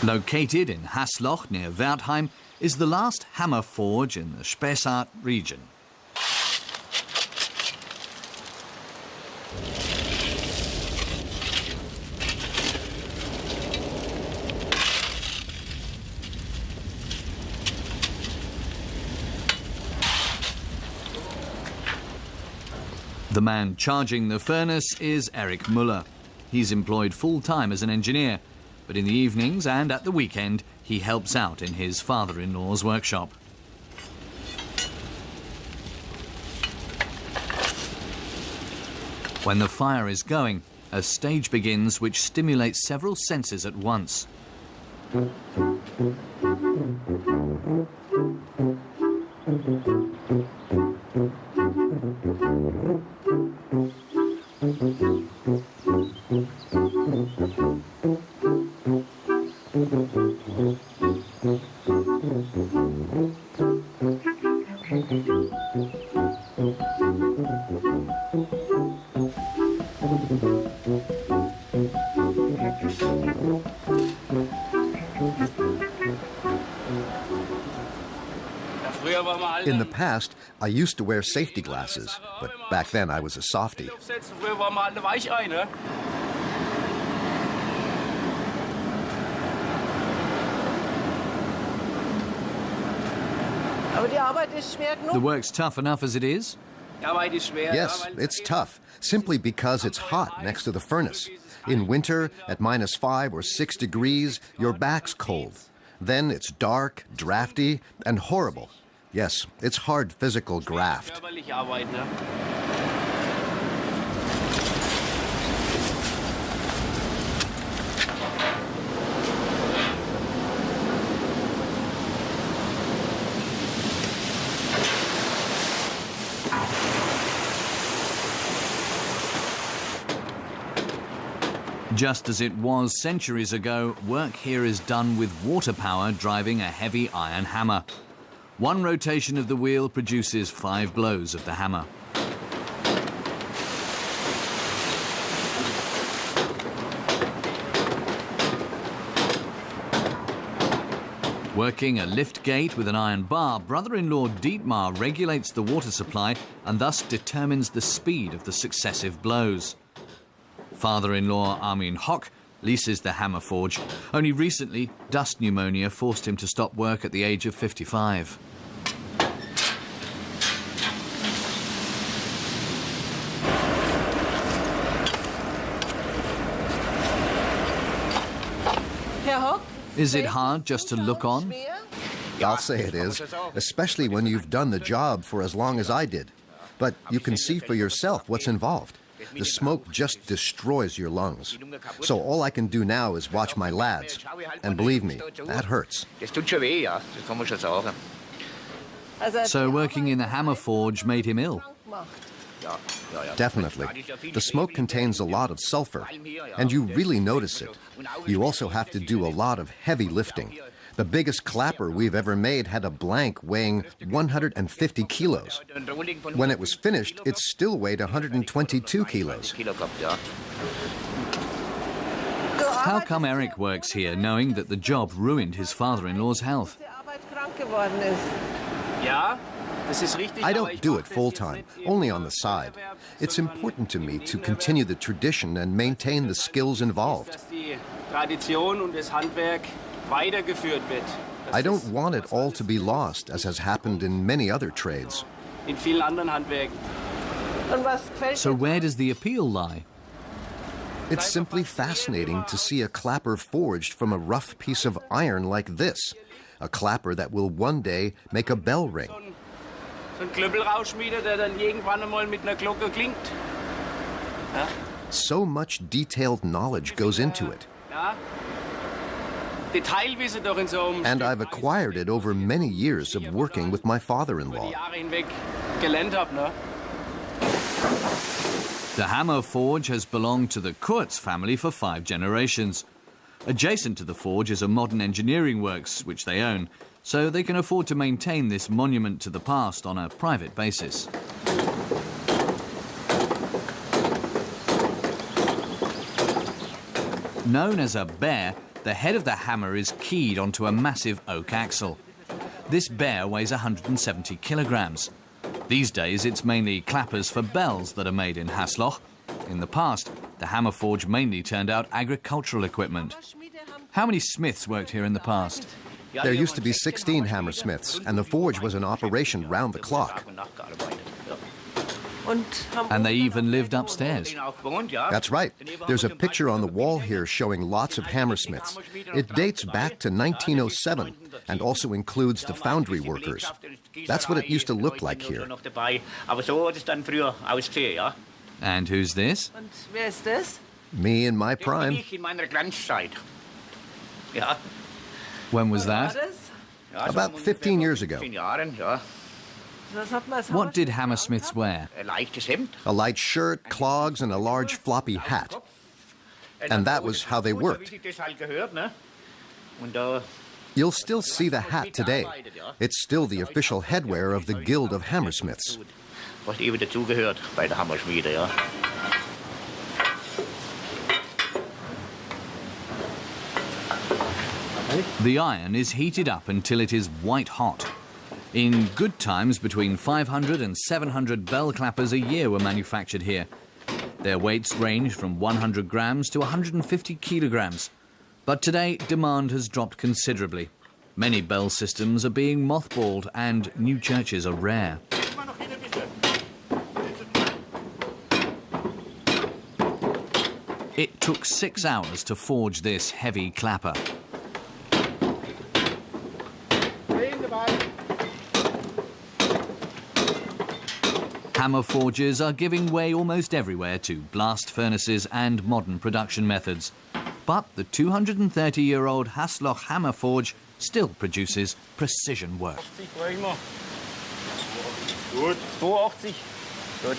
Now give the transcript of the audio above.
Located in Hasloch near Wertheim is the last hammer forge in the Spessart region. The man charging the furnace is Eric Müller. He's employed full-time as an engineer, but in the evenings and at the weekend, he helps out in his father-in-law's workshop. When the fire is going, a stage begins which stimulates several senses at once. In the past, I used to wear safety glasses, but back then I was a softie. The work's tough enough as it is? Yes, it's tough, simply because it's hot next to the furnace. In winter, at -5 or 6 degrees, your back's cold. Then it's dark, drafty, and horrible. Yes, it's hard physical graft. Just as it was centuries ago, work here is done with water power driving a heavy iron hammer. One rotation of the wheel produces 5 blows of the hammer. Working a lift gate with an iron bar, brother-in-law Dietmar regulates the water supply and thus determines the speed of the successive blows. Father-in-law Armin Hock leases the hammer forge. Only recently, dust pneumonia forced him to stop work at the age of 55. Is it hard just to look on? I'll say it is, especially when you've done the job for as long as I did. But you can see for yourself what's involved. The smoke just destroys your lungs. So all I can do now is watch my lads. And believe me, that hurts. So working in the hammer forge made him ill? Definitely. The smoke contains a lot of sulfur, and you really notice it. You also have to do a lot of heavy lifting. The biggest clapper we've ever made had a blank weighing 150 kilos. When it was finished, it still weighed 122 kilos. How come Eric works here knowing that the job ruined his father-in-law's health? I don't do it full-time, only on the side. It's important to me to continue the tradition and maintain the skills involved. I don't want it all to be lost, as has happened in many other trades. So where does the appeal lie? It's simply fascinating to see a clapper forged from a rough piece of iron like this, a clapper that will one day make a bell ring. So much detailed knowledge goes into it. And I've acquired it over many years of working with my father-in-law. The hammer forge has belonged to the Kurz family for 5 generations. Adjacent to the forge is a modern engineering works, which they own, so they can afford to maintain this monument to the past on a private basis. Known as a bear, the head of the hammer is keyed onto a massive oak axle. This bear weighs 170 kilograms. These days, it's mainly clappers for bells that are made in Hasloch. In the past, the hammer forge mainly turned out agricultural equipment. How many smiths worked here in the past? There used to be 16 hammersmiths, and the forge was in operation round the clock. And they even lived upstairs. That's right. There's a picture on the wall here showing lots of hammersmiths. It dates back to 1907 and also includes the foundry workers. That's what it used to look like here. And who's this? Me in my prime. When was that? About 15 years ago. What did hammersmiths wear? A light shirt, clogs, and a large floppy hat. And that was how they worked. You'll still see the hat today. It's still the official headwear of the Guild of Hammersmiths. The iron is heated up until it is white hot. In good times, between 500 and 700 bell clappers a year were manufactured here. Their weights range from 100 grams to 150 kilograms. But today, demand has dropped considerably. Many bell systems are being mothballed and new churches are rare. It took 6 hours to forge this heavy clapper. Hammer forges are giving way almost everywhere to blast furnaces and modern production methods. But the 230-year-old Hasloch hammer forge still produces precision work. Gut, 82. Gut.